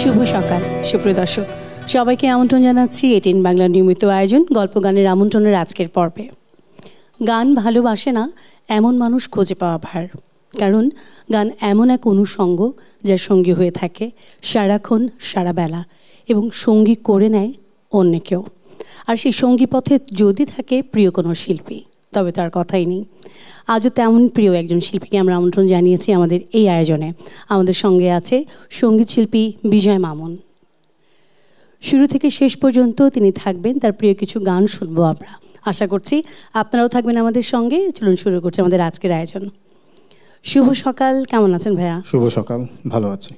শুভ সকাল সুপ্রিয় দর্শক, সবাইকে আমন্ত্রণ জানাচ্ছি এটিএন বাংলার নিয়মিত আয়োজন গল্প গানের আমন্ত্রণের আজকের পর্বে। গান ভালোবাসে না এমন মানুষ খুঁজে পাওয়া ভার, কারণ গান এমন এক অনুষঙ্গ যার সঙ্গী হয়ে থাকে সারাক্ষণ সারা বেলা এবং সঙ্গী করে নেয় অন্য কেউ। আর সেই সঙ্গী পথে যদি থাকে প্রিয় কোনো শিল্পী, তবে তার কথাই নেই। আজও তেমন প্রিয় একজন শিল্পীকে আমরা আমন্ত্রণ জানিয়েছি আমাদের এই আয়োজনে। আমাদের সঙ্গে আছে সঙ্গীত শিল্পী বিজয় মামুন। শুরু থেকে শেষ পর্যন্ত তিনি থাকবেন, তার প্রিয় কিছু গান শুনবো আমরা। আশা করছি আপনারাও থাকবেন আমাদের সঙ্গে। চলুন শুরু করছি আমাদের আজকের আয়োজন। শুভ সকাল, কেমন আছেন ভাইয়া? শুভ সকাল, ভালো আছি।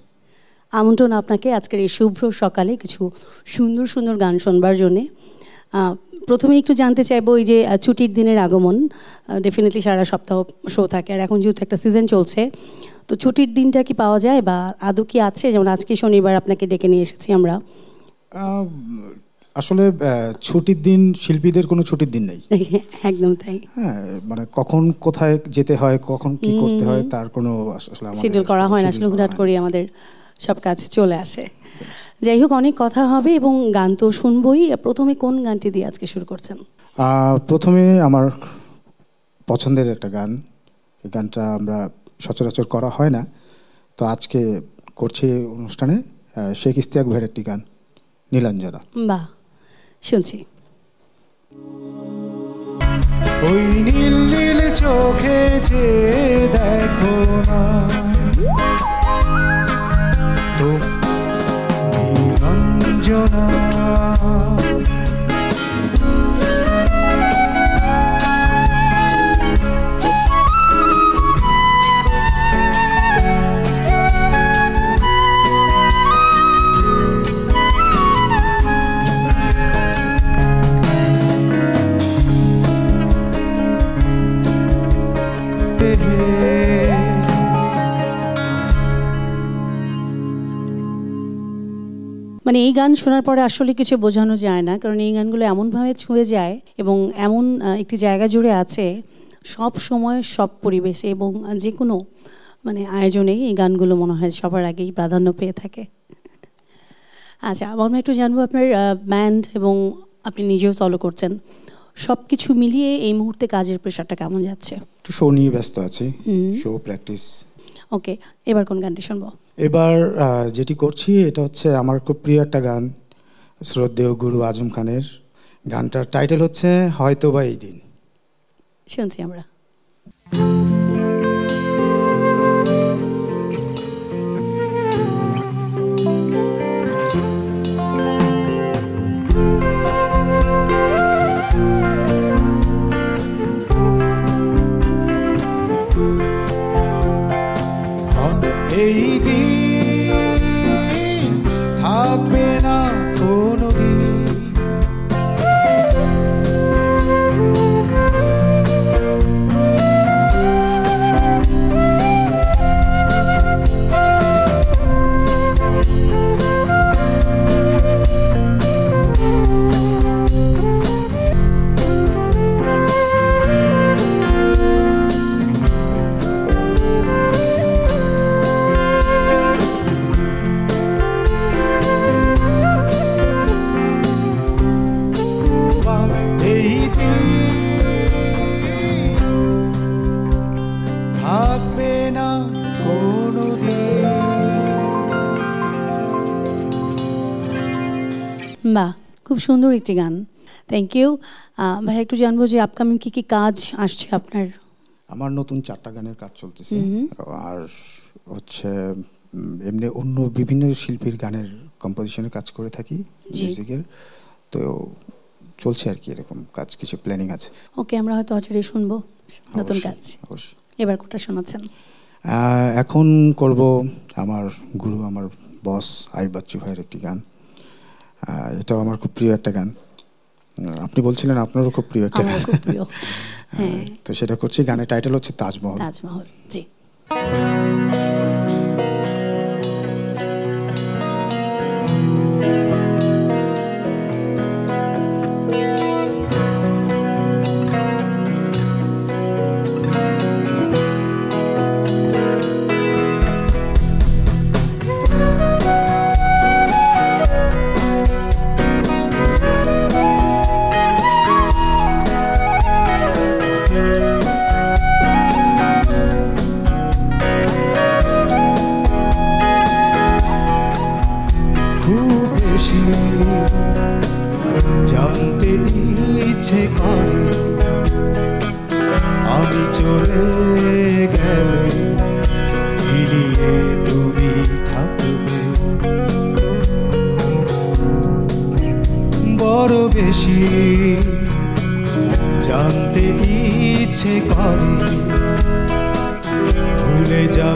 আমন্ত্রণ আপনাকে আজকের এই শুভ্র সকালে কিছু সুন্দর সুন্দর গান শুনবার জন্যে। প্রথমে একটু জানতে চাইবো, এই যে ছুটির দিনের আগমন, ডেফিনেটলি সারা সপ্তাহ শো থাকে, আর এখন যেহেতু একটা সিজন চলছে, তো ছুটির দিনটা কি পাওয়া যায় বা আদৌ কি আছে? যেমন আজকে শনিবার আপনাকে ডেকে নিয়ে এসেছি আমরা। আসলে ছুটির দিন, শিল্পীদের কোনো ছুটির দিন নেই। একদম তাই। হ্যাঁ, মানে কখন কোথায় যেতে হয়, কখন কি করতে হয় তার কোনো আসলে শিডিউল করা হয় না, আসলে হুটহাট করে আমাদের সব কাজ চলে আসে। যাই হোক, অনেক কথা হবে এবং গান তো শুনবই। প্রথমে কোন গানটি দিয়ে আজকে শুরু করছেন? প্রথমে আমার পছন্দের একটা গান। এই গানটা আমরা সচরাচর করা হয় না, তো আজকে করছি অনুষ্ঠানে। শেখ ইশতিয়াক ভাইয়ের একটি গান, নীলাঞ্জনা। বাহ, শুনছি। ওই নীল নীল চোখে যে দেখো না তো নীলাঞ্জনা, মানে এই গান শোনার পরে আসলে কিছু বোঝানো যায় না, কারণ এই গানগুলো এমনভাবে ছুঁয়ে যায় এবং এমন একটি জায়গা জুড়ে আছে সব সময় সব পরিবেশে এবং যে কোনো মানে আয়োজনেই এই গানগুলো মনে হয় সবার আগেই প্রাধান্য পেয়ে থাকে। আচ্ছা, আমরা একটু জানবো আপনার ব্যান্ড এবং আপনি নিজেও ফলো করছেন, সব কিছু মিলিয়ে এই মুহূর্তে কাজের প্রেশারটা কেমন যাচ্ছে? একটু শো নিয়ে ব্যস্ত আছি, শো প্র্যাকটিস। ওকে, এবার কোন গানটি শুনবো? এবার যেটি করছি এটা হচ্ছে আমার খুব প্রিয় একটা গান, শ্রদ্ধেয় গুরু আজম খানের। গানটার টাইটেল হচ্ছে হয়তোবা এই দিন। শুনছি আমরা। এই দিন থাকবে না কোনো দিন, বাহ, খুব সুন্দর একটি গান, থ্যাংক ইউ ভাই। একটু জানবো যে আপকামিং কি কি কাজ আসছে আপনার? আমার নতুন 4টা গানের কাজ চলতেছে, আর হচ্ছে এমনি অন্য বিভিন্ন শিল্পীর গানের কম্পোজিশনের কাজ করে থাকি, মিউজিকের। তো চলছে আর কি, এরকম কাজ কিছু প্ল্যানিং আছে। ওকে, আমরা হয়তো অচিরেই শুনবো নতুন কাজ। অবশ্যই। এবার কোনটা শোনাচ্ছেন? এখন করব আমার গুরু, আমার বস আইব বাচ্চু ভাইয়ের একটি গান। এটাও আমার খুব প্রিয় একটা গান। আপনি বলছিলেন আপনারও খুব প্রিয় একটা গান। খুব প্রিয়, হ্যাঁ। তো সেটা করছি, গানের টাইটেল হচ্ছে তাজমহল। তাজমহল, জি।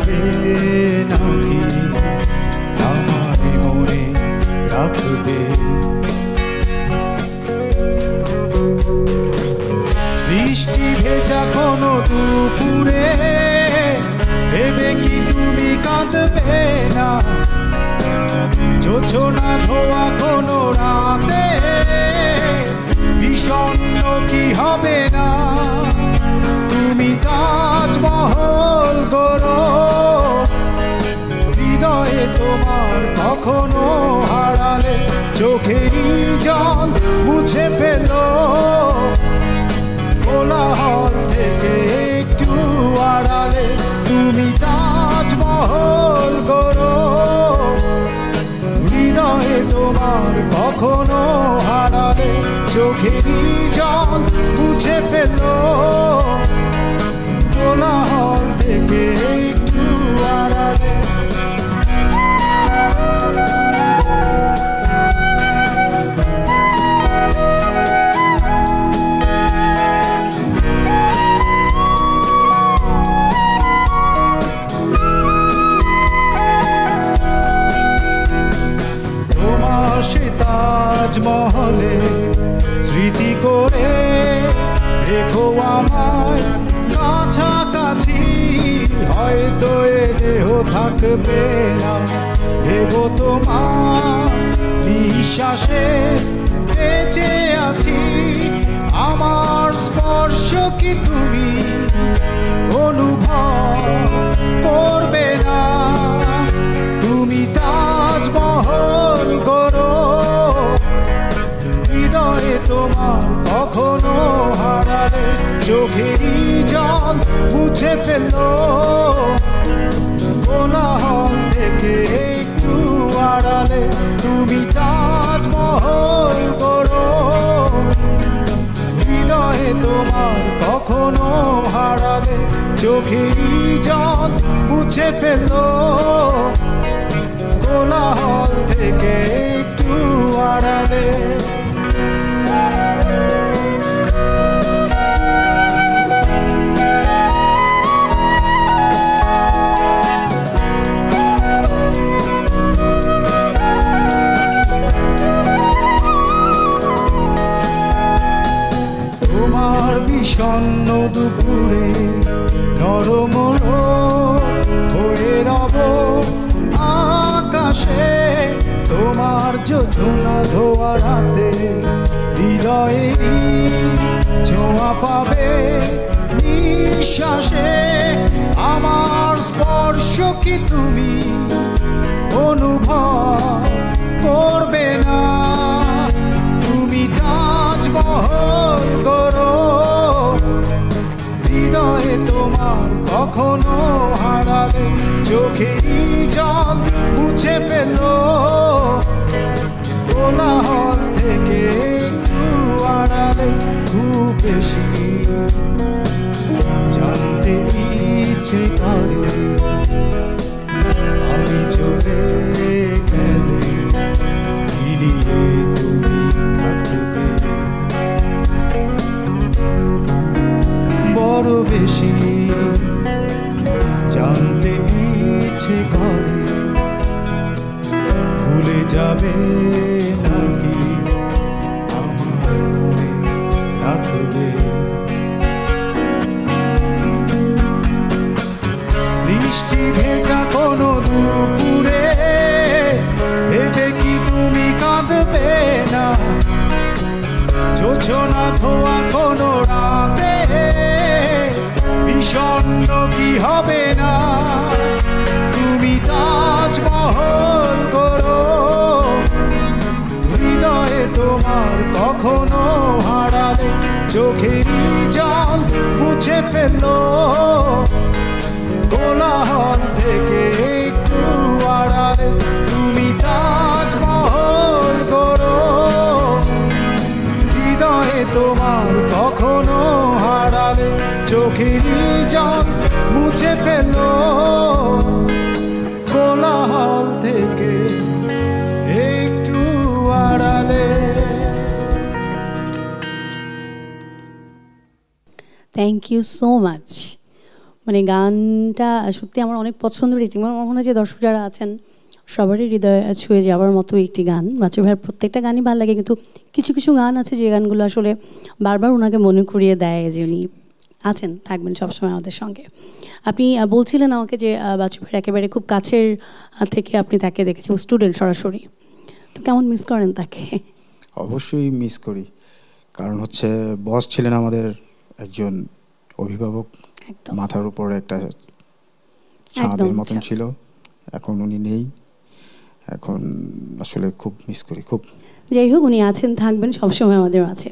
যাবে নাকি আমায় মনে রাখবে বৃষ্টি ভেজা কোনো দুপুরে ভেবে কি তুমি কাঁদবে না যোজনা ধোয়া কোনো রাতে বিষণ্ণ কি হবে না তুমি তাজমহল গড়ো হৃদয়ে তোমার কখনো হারালে চোখেরই জল মুছে ফেলো কোলাহল থেকে একটু আড়ালে তুমি তাজমহল গড়ো হৃদয়ে তোমার কখনো হারালে চোখেরই জল মুছে ফেলো কোলাহল থেকে একটু আড়ালে তাজমহলে স্মৃতি করে রেখো আমায় কাছাকাছি হয়তো এ দেহ থাকবে না ভেবো তোমার নিঃশ্বাসে বেঁচে আছি আমার স্পর্শ কি তুমি অনুভব করবে না তুমি তাজমহল গড়ো হৃদয়ে তোমার কখনো হারালে চোখেরই জল মুছে ফেলো কোলাহল থেকে একটু আড়ালে তুমি তাজমহল গড়ো হৃদয়ে তোমার কখনো হারালে চোখেরই জল মুছে ফেলো কোলাহল থেকে একটু আড়ালে তোমার বিষণ্ণ দুপুরে নরম হয়ে রব আকাশে তোমার যোজনা ধোয়া রাতে হৃদয়ে ছোঁয়া পাবে নিঃশ্বাসে আমার স্পর্শ কি তুমি অনুভব করবে না তুমি তাজমহল গড়ো হৃদয়ে তোমার কখনো হারালে চোখেরই জল মুছে ফেলো কোলাহল থেকে একটু আড়ালে খুব বেশি জানতে ইচ্ছে করে আমি চলে গেলে কি নিয়ে তুমি থাকবে বড় বেশি জানতে ইচ্ছে করে ভুলে যাবে নাকি আমার মনে রাখবে বৃষ্টি ভেজা কোনো দুপুরে ভেবে কি তুমি কাঁদবে না যোজনা ধোয়া কোনো রাতে বিষণ্ণ কি হবে না তুমি তাজমহল গড়ো হৃদয়ে তোমার কখনো হারালে চোখেরই জল মুছে ফেলো কোলাহল থেকে একটু আড়ালে তুমি তাজমহল গড়ো হৃদয়ে তোমার কখনো হারালে চোখেরই জল মুছে ফেলো কোলাহল থেকে একটু আড়ালে থ্যাংক ইউ সো মাচ মানে গানটা সত্যি আমার অনেক পছন্দের একটি, আমার মনে হয় যে দর্শক যারা আছেন সবারই হৃদয় ছুঁয়ে যাওয়ার মতো একটি গান। বাচ্চু ভাইয়ের প্রত্যেকটা গানই ভালো লাগে, কিন্তু কিছু কিছু গান আছে যে গানগুলো আসলে বারবার ওনাকে মনে করিয়ে দেয় যে উনি আছেন, থাকবেন সবসময় আমাদের সঙ্গে। আপনি বলছিলেন আমাকে যে বাচ্চু ভাইয়ের একেবারে খুব কাছের থেকে আপনি তাকে দেখেছেন, স্টুডেন্ট সরাসরি, তো কেমন মিস করেন তাকে? অবশ্যই মিস করি, কারণ হচ্ছে বস ছিলেন আমাদের একজন অভিভাবক, একদম মাথার উপর একটা ছাদের মতন ছিল। এখন উনি নেই, এখন আসলে খুব মিস করি খুব। যাই হোক, উনি আছেন, থাকবেন সবসময় আমাদের আছে।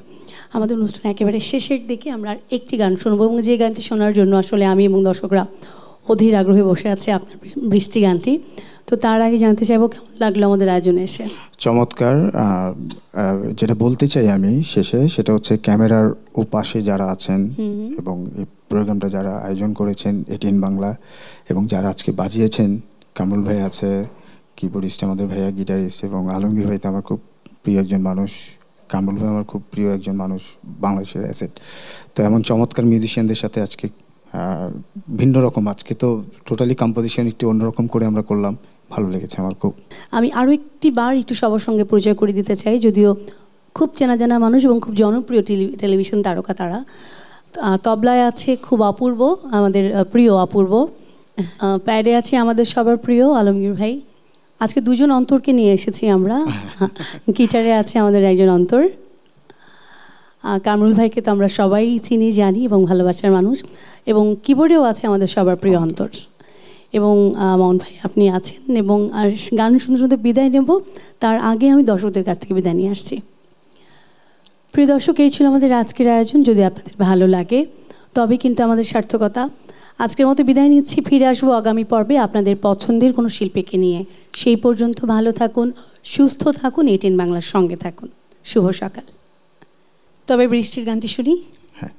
আমাদের অনুষ্ঠান একেবারে শেষের দিকে আমরা একটি গান শুনবো, এবং যে গানটি শোনার জন্য আসলে আমি এবং দর্শকরা অধীর আগ্রহে বসে আছে, আপনার বৃষ্টি গানটি। তো তার আগে জানতে চাইবো কেমন লাগলো আমাদের আয়োজনে এসে? চমৎকার। যেটা বলতে চাই আমি শেষে, সেটা হচ্ছে ক্যামেরার ওপাশে যারা আছেন এবং এই প্রোগ্রামটা যারা আয়োজন করেছেন এটিএন বাংলা, এবং যারা আজকে বাজিয়েছেন, কামরুল ভাই আছে কিবোর্ডিস্ট, আমাদের ভাইয়া গিটারিস্ট, এবং আলমগীর ভাই তো আমার খুব প্রিয় একজন মানুষ, কামরুল ভাই আমার খুব প্রিয় একজন মানুষ, বাংলাদেশের অ্যাসেট। তো এমন চমৎকার মিউজিশিয়ানদের সাথে আজকে ভিন্ন রকম, আজকে তো টোটালি কম্পোজিশন একটু অন্যরকম করে আমরা করলাম, ভালো লেগেছে আমার খুব। আমি আরও একটি বার একটু সবার সঙ্গে পরিচয় করে দিতে চাই, যদিও খুব চেনা জানা মানুষ এবং খুব জনপ্রিয় টেলিভিশন তারকা তারা। তবলায় আছে খুব অপূর্ব, আমাদের প্রিয় অপূর্ব। প্যাডে আছে আমাদের সবার প্রিয় আলমগীর ভাই। আজকে দুজন অন্তরকে নিয়ে এসেছি আমরা। গিটারে আছে আমাদের একজন অন্তর। কামরুল ভাইকে তো আমরা সবাই চিনি, জানি এবং ভালোবাসার মানুষ। এবং কিবোর্ডেও আছে আমাদের সবার প্রিয় অন্তর। এবং মামুন ভাই আপনি আছেন, এবং গান শুনতে শুনতে বিদায় নেব, তার আগে আমি দর্শকদের কাছ থেকে বিদায় নিয়ে আসছি। প্রিয় দর্শক, এই ছিল আমাদের আজকের আয়োজন। যদি আপনাদের ভালো লাগে তবে কিন্তু আমাদের সার্থকতা। আজকের মতো বিদায় নিচ্ছি, ফিরে আসবো আগামী পর্বে আপনাদের পছন্দের কোনো শিল্পীকে নিয়ে। সেই পর্যন্ত ভালো থাকুন, সুস্থ থাকুন, এটিএন বাংলার সঙ্গে থাকুন। শুভ সকাল। তবে বৃষ্টির গানটি শুনি। হ্যাঁ।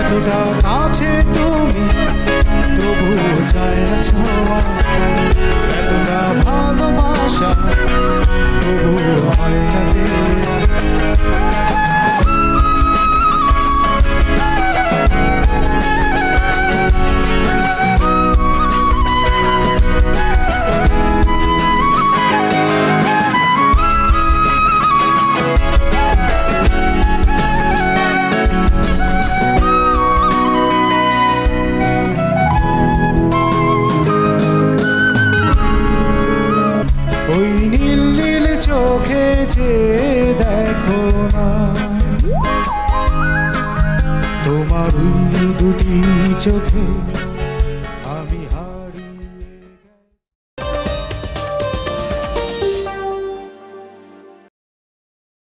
এতটা কাছে তুমি, তবুও চায় না ছোঁয়া, এতটা ভালোবাসা তবুও হয় না দেয়া। ওই নীল নীল চোখে যে দেখো না, তোমার দুটি চোখে